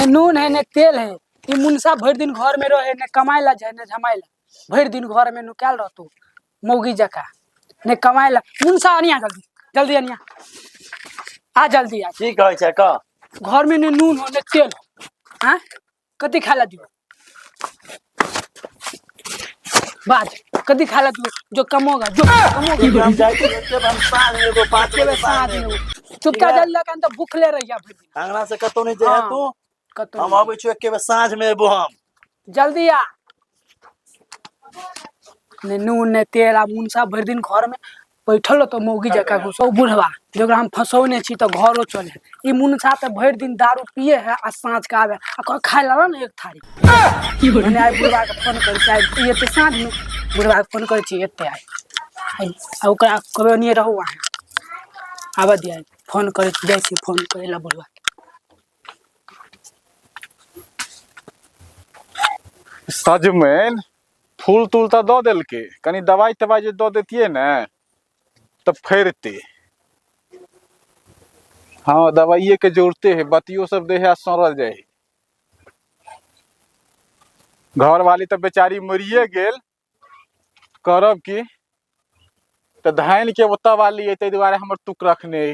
नून है ने तेल है। ई मुनसा भर दिन घर में रहे ने कमाए ला जाए ने झमाए ला। भर दिन घर में नुकाल रहतू मौगी जका ने कमाए ला। मुनसा अनिया जल्दी जल्दी अनिया आ जल्दी आ। की कहै छै का घर में ने नून हो ने तेल हो। हाँ कति खाला दियो बाज कति खाला दियो जो कमोगा जो कमोगा हम जाय छी के हम साँझ में एगो 5 के बजे साथ में चुपचाप जल्दी लगा तो भूखले रहिया भर दिन अंगना से कतो नहीं जाय तू कतो हम आबै छी के साँझ में एबो हम जल्दी आ। ने नून ने तेल आ मुनसा भर दिन घर में बैठल तो मौगी जका घुसो बुढ़वा जकरा हम फसौने छी तो घरो चले। ई मुनसा तो भर दिन दारू पिए है आ साँझ के आवे आ खाए ला ना एक थारी मैंने आई बुढ़वा के फोन कर चाहे ये तो साँझ में बुढ़वा के फोन कर छी एते आई आ ओकरा कबे नहीं रहू वहां आबा दिया फोन कर जैसे फोन करेला बुढ़वा सजमैन फूल तूल तो दो दिल के कनी दवाई तवाई जो दो देती है ना तो फैरते। हाँ दवाइये के जोड़ते है बतियो सब दे है सड़ल जाए। घर वाली तो बेचारी मरिए गेल करब की तो धान के ओत्ता वाली है ते दुआरे हमर तुक रखने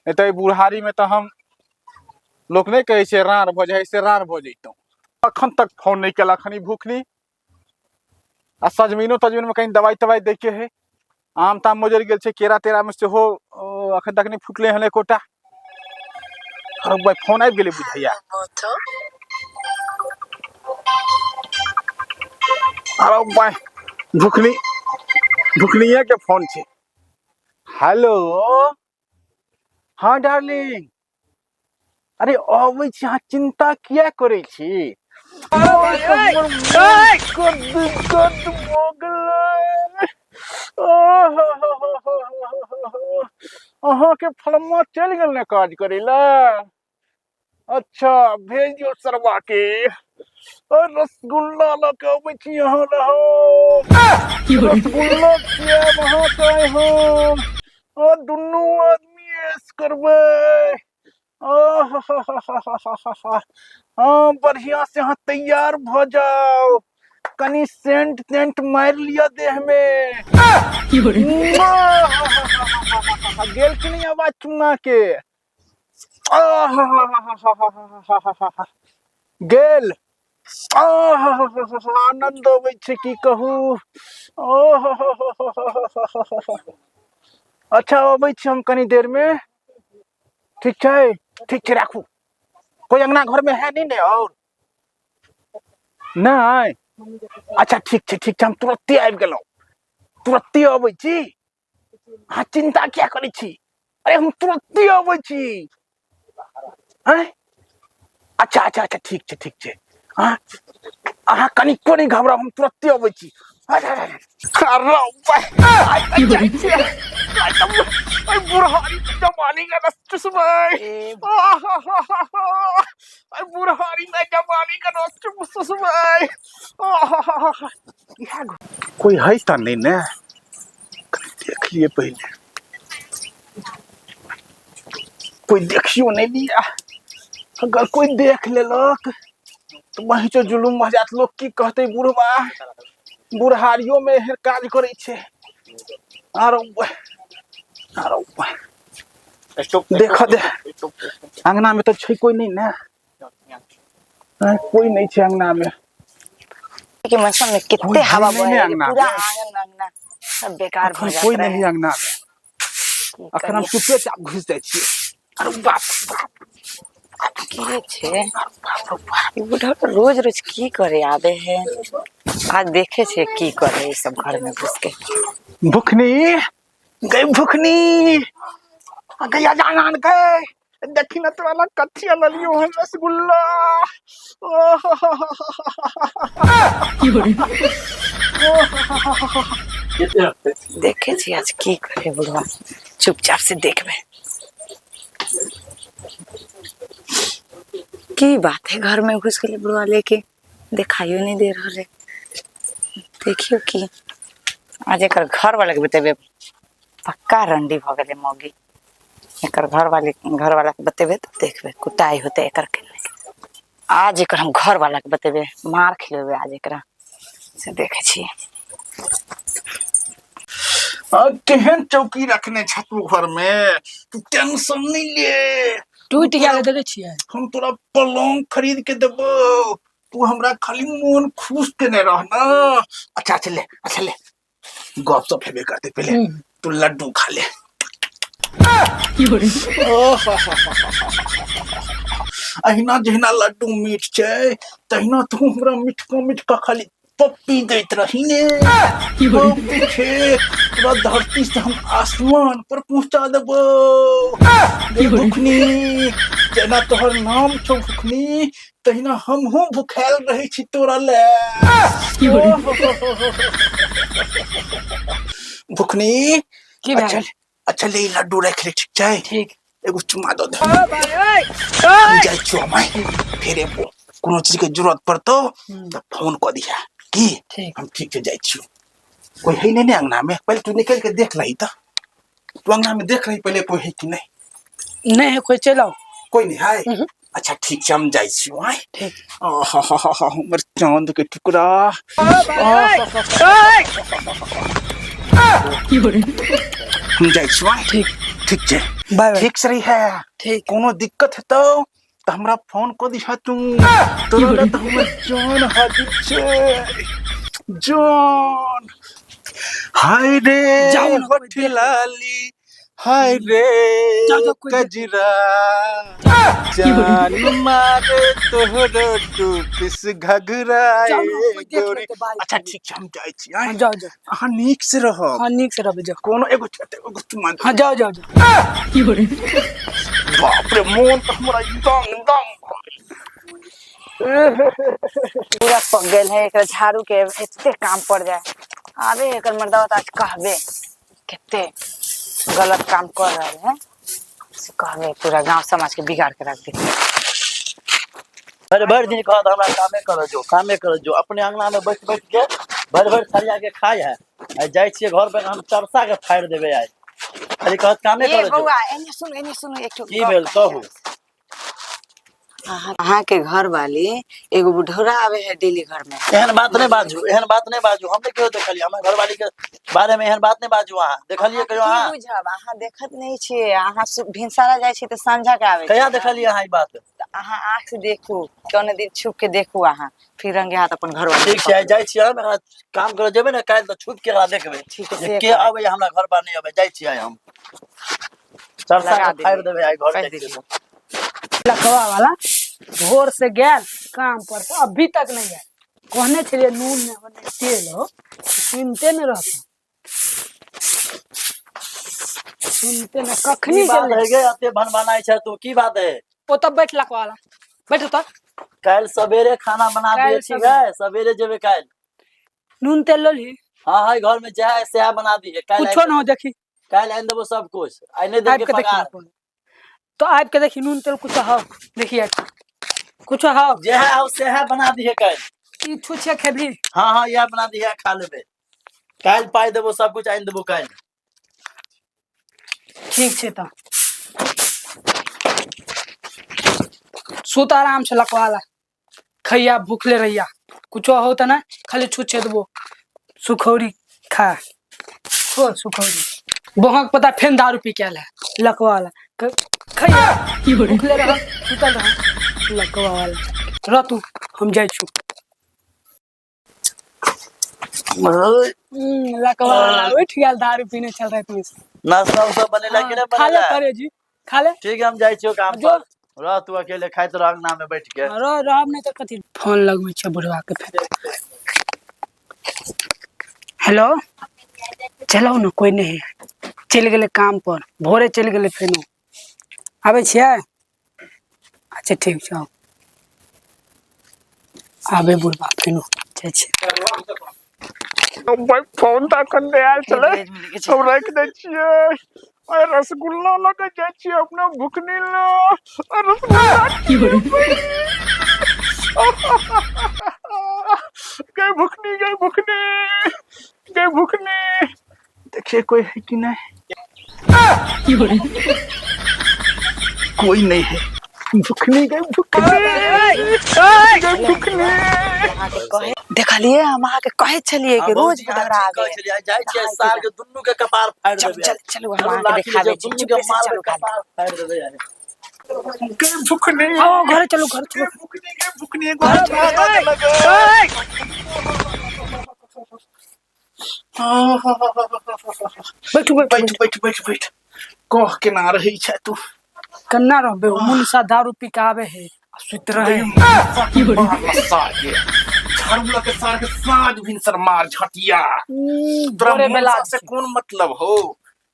है बुढ़ारी में तो हम लोग नहीं कहे छे रार भ जाए से रार भ जैतौ। अखन तक फोन नहीं कल खनी भूखनी आ सजमीनो तजमीन में कहीं दवाई तवाई दे के है आम ताम मोजर गेल छे केरा तेरा में से हो अखन तक नहीं फुटले हले कोटा। अरे भाई फोन आबि गेले बुझैया अरे भाई भूखनिया के फोन छे। हेलो हाँ डार्लिंग अरे अबै छी अहाँ चिंता किया करे छी। अहाँ के फलमा चल गेल ने काज करे ला। अच्छा भेज दियो सरवा के और रसगुल्ला लके अबै छी अहाँ रहो रसगुल्ला किया वहां पे हम और दुनू आदमी ऐस करबै। हाँ बढ़िया से हाँ तैयार भ जाओ कनी सेंट टेंट मार लिया देह में गेल कि नहीं आवाज चुना के गेल आनंद अबै छै की कहू। अच्छा अबै छी हम कनी देर में ठीक है राखू। कोई अंगना घर में है नहीं ने और नहीं अच्छा ठीक है हम तुरंते आबि गेलौं तुरंते अबै छी। हाँ चिंता क्या करै छी अरे हम तुरंते अबै छी। अच्छा ठीक है हाँ अहाँ कनिको नहीं घबराओ हम तुरंते अबै छी। बुढ़ारी जमानी का रस चुसबै बुढ़ारी में जमानी का रस चुसबै कोई है तो नहीं ने देख लिए पहले कोई देखियो नहीं दिया अगर कोई देख लेलक तो वही जो जुलूम हो जात लोग की कहते बुढ़वा बुढ़ारियों में हेर काज करे छे। देख दे अंगना में तो छै कोई नहीं ना कोई नहीं छे अंगना में कि मौसम में कितने हवा बह रही है पूरा आंगन अंगना सब बेकार हो जाता है। कोई नहीं अंगना में अखन हम चुपचाप घुस जाय छी। अरे बाप की छे ई बुढ़ा तो रोज रोज की करे आवे है आज देखे छे की करे सब घर में घुस के। भुखनी गया जान गए देखी ना तोरा कच्ची ललियो है रसगुल्ला देखे छी आज की करे बुढ़वा चुपचाप से देखबे की बात है घर में घुस के बुढ़वा लेके दिखाइयो नहीं दे रहा है। देखियो की आज एक घर वाले के बतेबे पक्का रंडी भ गेले मौगी एक घर वाला के बतेबे तो देखबे कुटाई होते एक आज एक हम घर वाला के बतेबे, मार खिलेबे आज एक से देखे छी। केहन चौकी रखने छ तू घर में, तू टेंशन नहीं ले। टूट गया देखे छियै। हम तोरा पलंग खरीद के देबो, तू हमरा खाली मन खुश केने रह ना। अच्छा चले गप सप हेबे करते, पहले तू लड्डू खा ले। अहिना जहिना लड्डू मीठ छै तहिना तू हमरा मिठका खाली पप्पी दैत रही ने। पूरा धरती से हम आसमान पर पहुंचा देबो। भुखनी जेना तोहर नाम छौ भुखनी, तहिना हमहू भुखायल रहे छी तोरा ले। भुखनी अच्छा ले लड्डू रख ले, ठीक छै? ठीक। एगो चुमा दो दे। जाय छो मैं, फिर कोनो चीज के जरूरत पड़तो तो फोन कर दिया की। ठीक। हम ठीक से जाय छो। कोई है नहीं अंगना में? पहले तू निकल के देख लही त। तू अंगना में देख रही पहले कोई है कि नहीं? नहीं है कोई, चलो। कोई नहीं है? अच्छा ठीक है, हम जाय छो। आय ठीक। हमर चांद के टुकड़ा। हम जाय छो। ठीक छै, बाय बाय। ठीक से रही है। ठीक। कोनो दिक्कत है तो हमरा फोन कर दिहा तू। तोरा तो हमर जान हाजिर छै, जान। हाय रे जाओ ना, होठ लाली, हाय रे कजरा, जान मारे तोहरो टूपिस घघरा। अच्छा ठीक छै, हम जाय छी। जाओ। अहाँ नीक से रहो। हाँ नीक से रह जाओ। कोनो एगो चुमा। हाँ जाओ। बाप रे, मोन तो हमरा एकदम पूरा पक गेल है। एक झाड़ू के एते काम पड़ जाए। अबे एक मर्दा आज कहबे कितने गलत काम कर रहे हैं, से कहबे पूरा गांव समाज के बिगाड़ के रख दे। भर दिन कहत हमरा कामे करो जो अपने अंगना में बैठ के भर थरिया के खाय है। आ जाय छियै घर पे हम चरसा के फाड़ देबे। आज खाली कहत कामे करो जो। बउआ एने सुन एक की भेल कहू। अहाँ के घर वाली एगो बुढ़ौरा आवे है डेली घर में। एहन बात नहीं बाजू। हमने क्यों देखलिए हमर घरवाली के बारे में एहन बात नहीं बाजू। अहाँ देखलिए कहियो? अहाँ बुझब, अहाँ देखत नहीं छियै। अहाँ भिनसारा जाय छी त संझा के आवे। कहिया देखलिए अहाँ ई बात? अहाँ आँख से देखू, कौन दिन छुप के देखू अहाँ, फिर रंगे हाथ अपन घर वाले। ठीक छै, जाय छियै हम। काम करे जेबे ना काल, तो छुप के देखबे ठीक है, के आवे हमरा घर पर नहीं आवे। जाय छियै हम, चरसा के फाड़ देबे। आई घर देख लखवा वाला भोर से गया काम पर तो अभी तक नहीं आया। कहने चलिए नून में होने तेल हो, सुनते न रहता। सुनते न कखनी बात है गे। अते भनभनाई छै तू, की बात है? ओ तब बैठ लखवा वाला बैठ तो। काल सवेरे खाना बना दिए छी गे। सवेरे जेबे काल। नून तेल लो ली। हां घर में जाए से बना दिए। काल कुछो न हो देखी, काल आइन देबो सब कुछ। आई नहीं देके पगार तो आप के देखी नून तेल कुछ हो देखिए, कुछ हो जे है से है बना दिए काल। ई छुछे खेबी। हां यह बना दिए, खा लेबे। काल पाई देबो सब कुछ आइन देबो काल। ठीक छै त सुत आराम से लखवाला। खैया भूखले रहिया, कुछ हो त ना खाली छुछे देबो। सुखौरी खा हो, सुखौरी बहक पता फेन दारू पी के आला लखवाला। खैया भूखले रह, सुतल रह लखवाला। रह तू, हम जाय छु। लखवाला उठ गया, दारू पीने चल रहा है तू। नाश्ता सब बनेला के नहीं खा ले बनेला? करे जी, खा ले। ठीक है, हम जाय छियो काम पर। रह तू अकेले खाइत रह अंगना में बैठ के। रहब नहीं तो कथी फोन लगवे छ बुढ़वा के फेर। हेलो, चलो ना, कोई नहीं है, चल गेले काम पर। भोरे चल गेले फेनो आबे छियै। अच्छा ठीक छै, आबे बुढ़वा फेनो जाय छै। भाई फोन तक दे आल चले, हम रख दे छियै। अरे रसगुल्ला लगे जाय छियै अपना भुखनी ला। रसगुल्ला गए भुखनी। देखिए कोई है कि नहीं। कोई नहीं है। भुखनी गए भुखनी। कहे देखलिए हम अहाँ के कहे छलिए कि रोज बुढ़ा आवे जाय छियै सार के दुन्नू के कपार फाड़ चल देबे चल चलो हम अहाँ के दिखावे छी दुन्नू के चुपे से मार चलो के खाली कपार फाड़ देबे यार के भुखने आओ घर चलो घर चलो भुखने बैठो बैठ बैठ बैठ बैठ कह के ना रही छै तू कन्ना रहबे मुनसा दारू पी के आवे है सुत रहे झाड़ूला के सार के साँझ भिनसर मार झटिया तोरा बोरे बेला मुनसा से कोन मतलब हो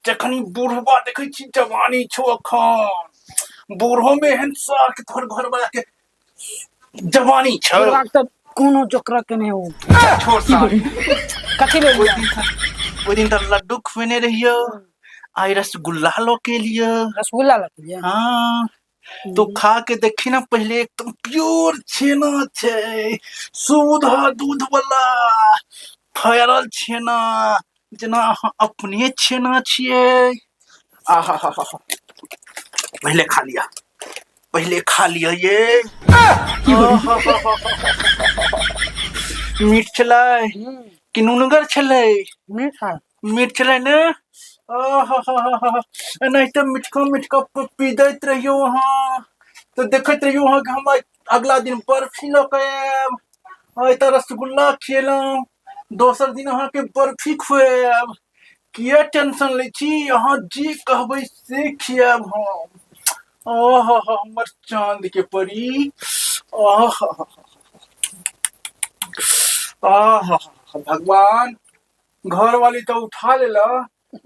जखनी बूढ़वा देखै छी जवानी छो अखन बूढ़ो में एहन सार के तोहर घर वाला के जवानी छौ तो कोनो जोकरा के नहीं हो छोड़ सार कथी ले लिया ओइ दिन त लड्डू खुएने रहियो आई रसगुल्ला लो के लिए रसगुल्ला लग हाँ तो खा के देखी ना पहले एकदम प्योर छेना छै शुद्ध दूध वाला फयरल छेना जना अहाँ अपने छेना छियै आहा हा हा पहले खा लिया ये मीठ छलै कि नुनगर छलै मीठा मीठ छलै ने नहीं तो मिठका पी दैत रहियो वहाँ तो देखत रहियो वहाँ हम अगला दिन बर्फी लऽ के आयब आई त रसगुल्ला खियलहुँ दोसर दिन अहाँ के बर्फी खुएब किया टेंशन लै छी अहाँ जे कहबै से खियाब हम हमर चांद के परी भगवान घर वाली तो उठा लेला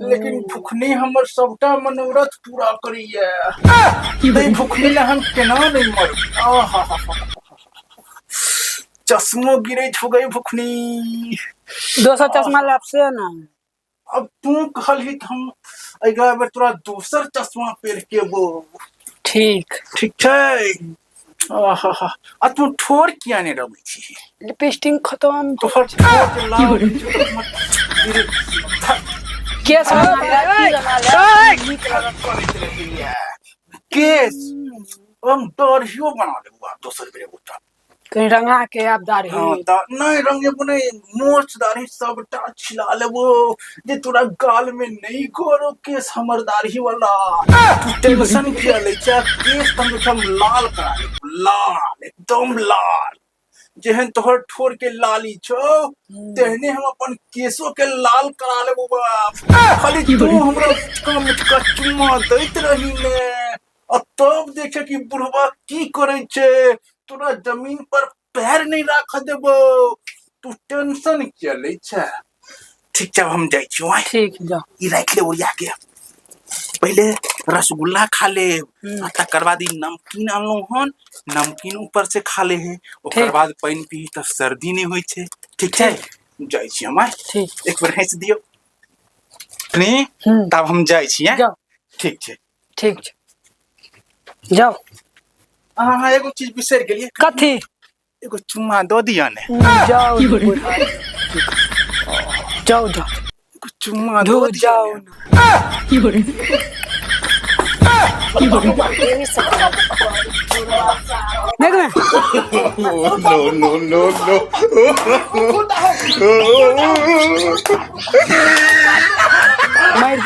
लेकिन भुखनी हमर सबटा मनोरथ पूरा करिए भुखनी ले हम केना नहीं मर चश्मो गिरे हो गई भुखनी 200 चश्मा लाभ से ना अब तू कहली हम अगला बेर तोरा दूसर चश्मा पेर के वो ठीक छै आ तू ठोर किया नहीं रबै छी लिपस्टिक खत्म तो ठोर लाल केस केस हम दाढ़ियो बना लेबो दोसर बेर बुता कहीं रंगा के आप दाढ़ी नहीं रंगे बने मोच दाढ़ी सबटा छिला लेबो जे तोरा गाल में नहीं गोरो केस हमर दाढ़ी वाला तू टेंशन किया ले जा केस हम लाल करा लेबो लाल एकदम लाल जेहन तोहर ठोर के लाली छो तेहने हम अपन केसो के लाल करा लेबो बाप खाली तू हमरा मुटका चुम्मा दैत रही ने आ तब देखे कि बुढ़वा की करे छे तोरा जमीन पर पैर नहीं राख देबो तू टेंशन किया ले छे ठीक छै हम जाई छी ओए ठीक जाओ ई राख ले ओरिया के पहले रसगुल्ला खा ले तकर बाद ई नमकीन आनलो हन नमकीन ऊपर से खा ले है ओकर बाद पानी पी त सर्दी नहीं होई छे ठीक छै जाई छी हम ठीक एक बार हंस दियो नहीं तब हम जाई छी जाओ ठीक छै जाओ हाँ एगो चीज बिसर गेलिए कथी एगो चुम्मा दो दिया ने जाओ जाओ जाओ एगो चुम्मा दो जाओ देख ना no मार